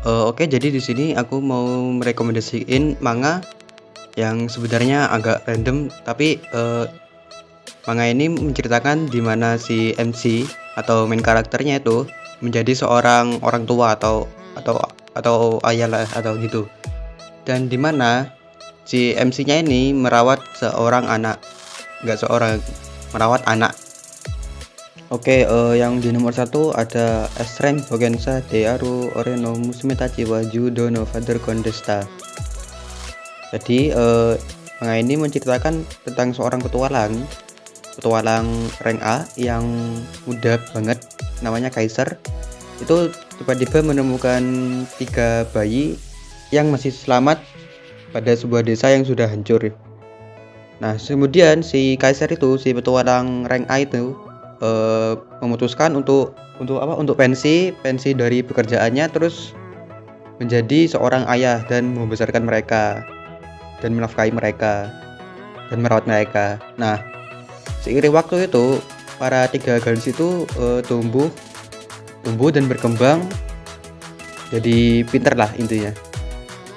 Oke, jadi di sini aku mau merekomendasiin manga yang sebenarnya agak random, tapi manga ini menceritakan di mana si MC atau main karakternya itu menjadi seorang orang tua atau atau ayah lah atau gitu. Dan di mana si MC-nya ini merawat seorang anak, nggak seorang merawat anak. Oke, yang di nomor satu ada S-Rank Bogensa de Aru Oreno Musumetachi wa Judo no Father Condesta. Jadi manga ini menceritakan tentang seorang petualang rank A yang muda banget, namanya Kaiser. Itu tiba-tiba menemukan 3 bayi yang masih selamat pada sebuah desa yang sudah hancur. Nah, kemudian si Kaiser itu, si petualang rank A itu memutuskan untuk pensi dari pekerjaannya, terus menjadi seorang ayah dan membesarkan mereka dan menafkahi mereka dan merawat mereka. Nah, seiring waktu itu para 3 gadis itu tumbuh dan berkembang jadi pintar lah intinya.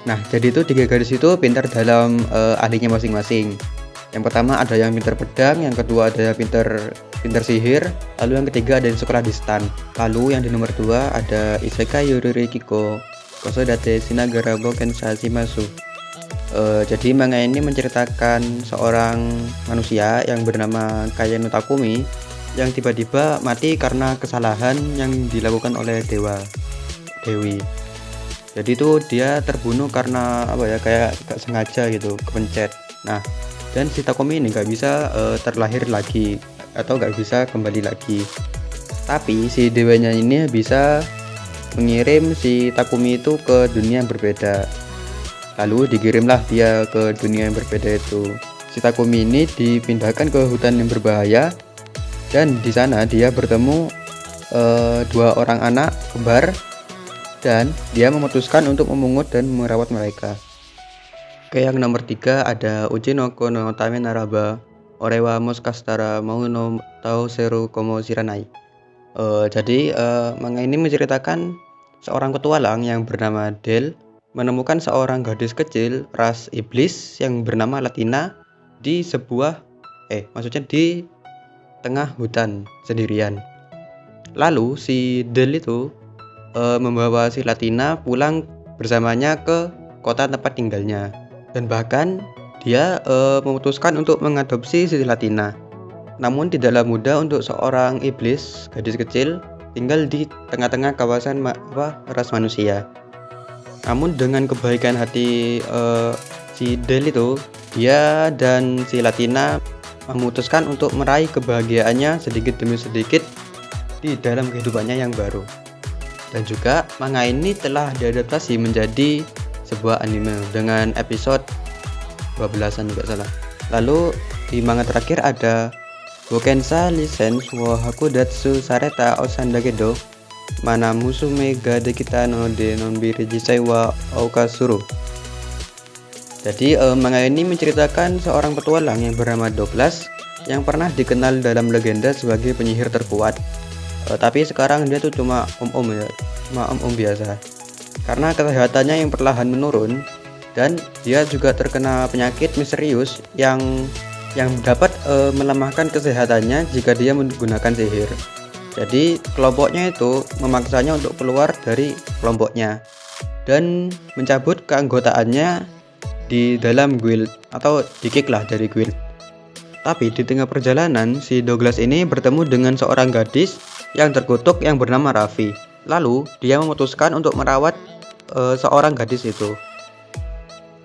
Nah, jadi itu 3 gadis itu pintar dalam ahlinya masing-masing. Yang pertama ada yang pintar pedang, yang kedua ada yang pintar sihir, lalu yang ketiga ada yang sekolah di stan. Lalu yang di nomor 2 ada Isekai Yururi Kiko Kosodate Shinagara Boken Shimasu. Jadi manga ini menceritakan seorang manusia yang bernama Kayano Takumi yang tiba-tiba mati karena kesalahan yang dilakukan oleh dewi. Jadi itu dia terbunuh karena kayak gak sengaja gitu, kepencet. Nah, dan si Takumi ini gak bisa terlahir lagi atau gak bisa kembali lagi. Tapi si dewanya ini bisa mengirim si Takumi itu ke dunia yang berbeda. Lalu dikirimlah dia ke dunia yang berbeda itu. Si Takumi ini dipindahkan ke hutan yang berbahaya, dan di sana dia bertemu 2 orang anak kembar, dan dia memutuskan untuk memungut dan merawat mereka. Oke, yang nomor 3 ada Ujinoko no Tame Naraba Orewa Moskastara Mau no Tao Seru Komo Shiranai. Jadi manga ini menceritakan seorang petualang yang bernama Del menemukan seorang gadis kecil ras iblis yang bernama Latina di tengah hutan sendirian. Lalu si Del itu membawa si Latina pulang bersamanya ke kota tempat tinggalnya, dan bahkan dia memutuskan untuk mengadopsi si Latina. Namun tidaklah mudah untuk seorang iblis gadis kecil tinggal di tengah-tengah kawasan ras manusia. Namun dengan kebaikan hati si Del itu, dia dan si Latina memutuskan untuk meraih kebahagiaannya sedikit demi sedikit di dalam kehidupannya yang baru. Dan juga manga ini telah diadaptasi menjadi sebuah anime dengan episode 12-an juga salah. Lalu di manga terakhir ada Bokensa License wo Hakudatsu Sareta Osandagedo Mana Musume ga Dekita no de Nonbiri Jisai wa Aokasuru. Jadi manga ini menceritakan seorang petualang yang bernama Douglas yang pernah dikenal dalam legenda sebagai penyihir terkuat. Tapi sekarang dia tuh cuma om biasa, karena kesehatannya yang perlahan menurun, dan dia juga terkena penyakit misterius yang dapat melemahkan kesehatannya jika dia menggunakan sihir. Jadi kelompoknya itu memaksanya untuk keluar dari kelompoknya dan mencabut keanggotaannya di dalam guild atau di-kick lah dari guild. Tapi di tengah perjalanan si Douglas ini bertemu dengan seorang gadis yang terkutuk yang bernama Raffi. Lalu dia memutuskan untuk merawat seorang gadis itu.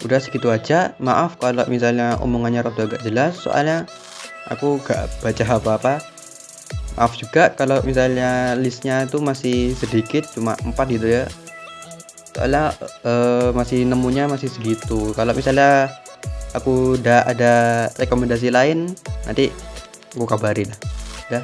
Udah segitu aja. Maaf kalau misalnya omongannya rada gak jelas, soalnya aku gak baca apa-apa. Maaf juga kalau misalnya listnya itu masih sedikit, cuma 4 gitu ya. Soalnya masih nemunya masih segitu. Kalau misalnya aku udah ada rekomendasi lain, nanti aku kabarin. Ya.